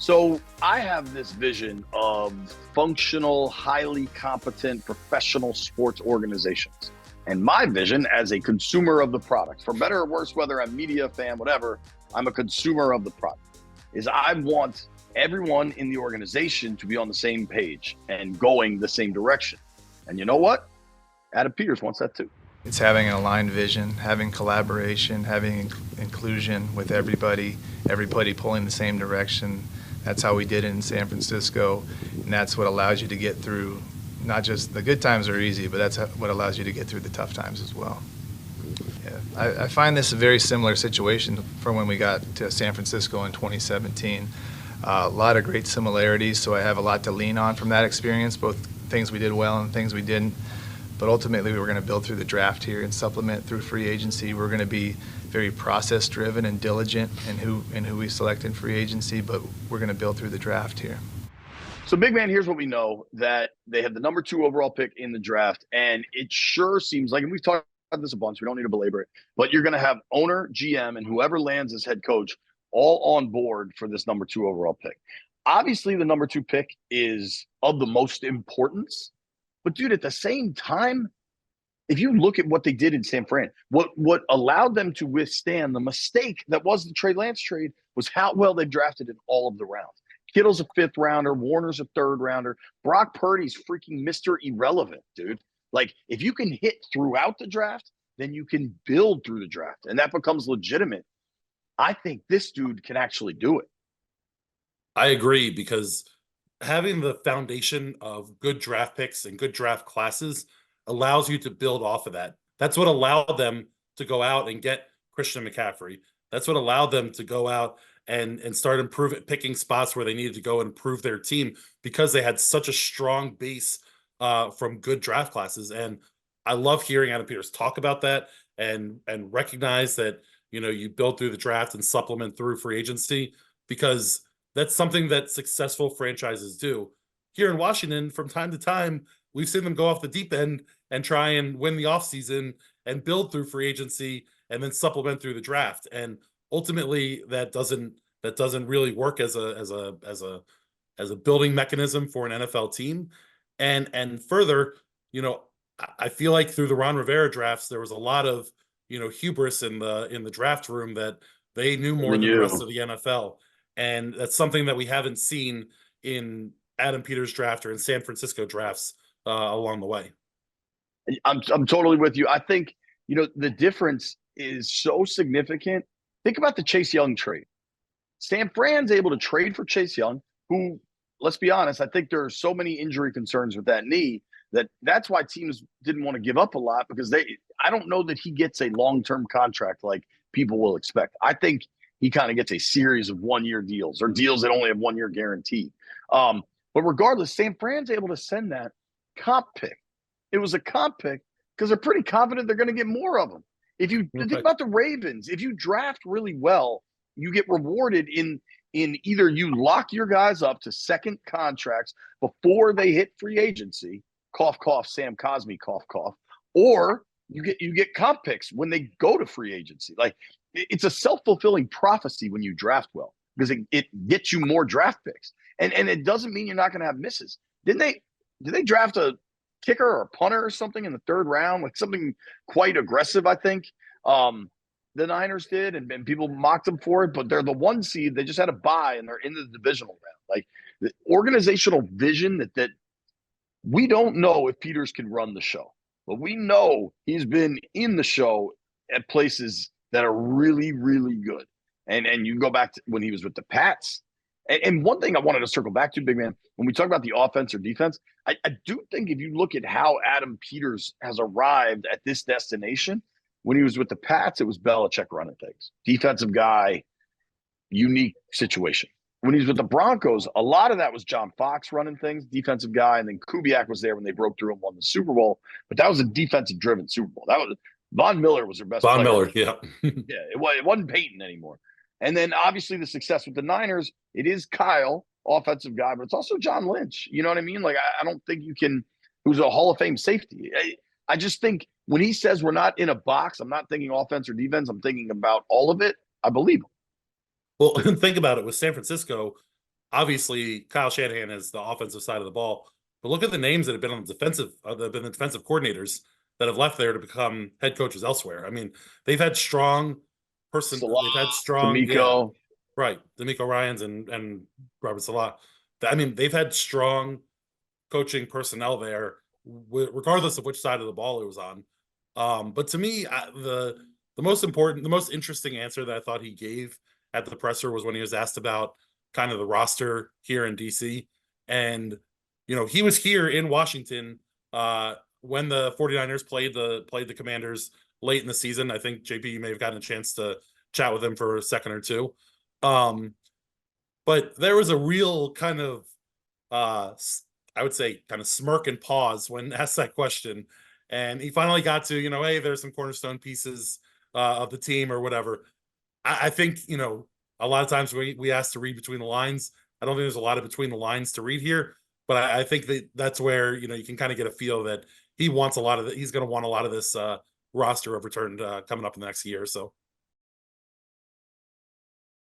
So I have this vision of functional, highly competent professional sports organizations. And my vision as a consumer of the product, for better or worse, whether I'm media, fan, whatever, I'm a consumer of the product, is I want everyone in the organization to be on the same page and going the same direction. And you know what? Adam Peters wants that too. It's having an aligned vision, having collaboration, having inclusion with everybody pulling the same direction. That's how we did it in San Francisco, and that's what allows you to get through, not just the good times are easy, but that's what allows you to get through the tough times as well. Yeah, I find this a very similar situation from when we got to San Francisco in 2017. A lot of great similarities, so I have a lot to lean on from that experience, both things we did well and things we didn't. But ultimately, we were going to build through the draft here and supplement through free agency. We're going to be very process-driven and diligent in who we select in free agency, but we're going to build through the draft here. So, big man, here's what we know, that they have the number 2 overall pick in the draft, and it sure seems like, and we've talked about this a bunch, we don't need to belabor it, but you're going to have owner, GM, and whoever lands as head coach all on board for this number 2 overall pick. Obviously, the number 2 pick is of the most importance. But, dude, at the same time, if you look at what they did in San Fran, what allowed them to withstand the mistake that was the Trey Lance trade was how well they drafted in all of the rounds. Kittle's a 5th rounder. Warner's a 3rd rounder. Brock Purdy's freaking Mr. Irrelevant, dude. Like, if you can hit throughout the draft, then you can build through the draft, and that becomes legitimate. I think this dude can actually do it. I agree, because having the foundation of good draft picks and good draft classes allows you to build off of that. That's what allowed them to go out and get Christian McCaffrey. That's what allowed them to go out and start picking spots where they needed to go and improve their team, because they had such a strong base from good draft classes. And I love hearing Adam Peters talk about that and recognize that, you build through the draft and supplement through free agency, because that's something that successful franchises do. Here in Washington, from time to time, we've seen them go off the deep end and try and win the offseason and build through free agency and then supplement through the draft. And ultimately, that doesn't really work as a building mechanism for an NFL team. And further, I feel like through the Ron Rivera drafts, there was a lot of hubris in the draft room that they knew more than the rest of the NFL. And that's something that we haven't seen in Adam Peters' draft or in San Francisco drafts along the way. I'm totally with you. I think, the difference is so significant. Think about the Chase Young trade. San Fran's able to trade for Chase Young, who, let's be honest, I think there are so many injury concerns with that knee that's why teams didn't want to give up a lot, because I don't know that he gets a long-term contract like people will expect. I think he kind of gets a series of 1-year deals or deals that only have 1 year guaranteed. But regardless, San Fran's able to send that comp pick. It was a comp pick because they're pretty confident they're going to get more of them. If you think about the Ravens, if you draft really well, you get rewarded in either you lock your guys up to second contracts before they hit free agency, cough, cough, Sam Cosmi, cough, cough, or you get comp picks when they go to free agency. Like, it's a self-fulfilling prophecy when you draft well, because it gets you more draft picks. And it doesn't mean you're not going to have misses. Did they draft a kicker or a punter or something in the 3rd round? Like, something quite aggressive, I think. The Niners did, and people mocked them for it, but they're the 1 seed. They just had a bye, and they're in the divisional round. Like, the organizational vision that we don't know if Peters can run the show, but we know he's been in the show at places that are really, really good. And you go back to when he was with the Pats. And one thing I wanted to circle back to, big man, when we talk about the offense or defense, I do think if you look at how Adam Peters has arrived at this destination, when he was with the Pats, it was Belichick running things. Defensive guy, unique situation. When he was with the Broncos, a lot of that was John Fox running things, defensive guy, and then Kubiak was there when they broke through and won the Super Bowl. But that was a defensive-driven Super Bowl. That was Von Miller was their best player. Von Miller, yeah. Yeah, it wasn't Peyton anymore. And then obviously the success with the Niners, it is Kyle, offensive guy, but it's also John Lynch. You know what I mean? Like, I don't think you can – who's a Hall of Fame safety. I just think when he says we're not in a box, I'm not thinking offense or defense. I'm thinking about all of it. I believe him. Well, think about it. With San Francisco, obviously Kyle Shanahan is the offensive side of the ball, but look at the names that have been on the defensive, that have been the defensive coordinators that have left there to become head coaches elsewhere. I mean, they've had strong Salah, they've had strong, yeah, D'Amico. right. D'Amico Ryans and Robert Salah. I mean, they've had strong coaching personnel there, regardless of which side of the ball it was on. But to me, the most important, the most interesting answer that I thought he gave at the presser was when he was asked about kind of the roster here in DC. And, you know, he was here in Washington when the 49ers played the Commanders late in the season. I think JP, you may have gotten a chance to chat with him for a second or two. But there was a real kind of I would say kind of smirk and pause when asked that question. And he finally got to, you know, hey, there's some cornerstone pieces of the team or whatever. I think, you know, a lot of times we ask to read between the lines. I don't think there's a lot of between the lines to read here, but I think that's where, you know, you can kind of get a feel that he wants a lot of he's going to want a lot of this roster overturned coming up in the next year or so.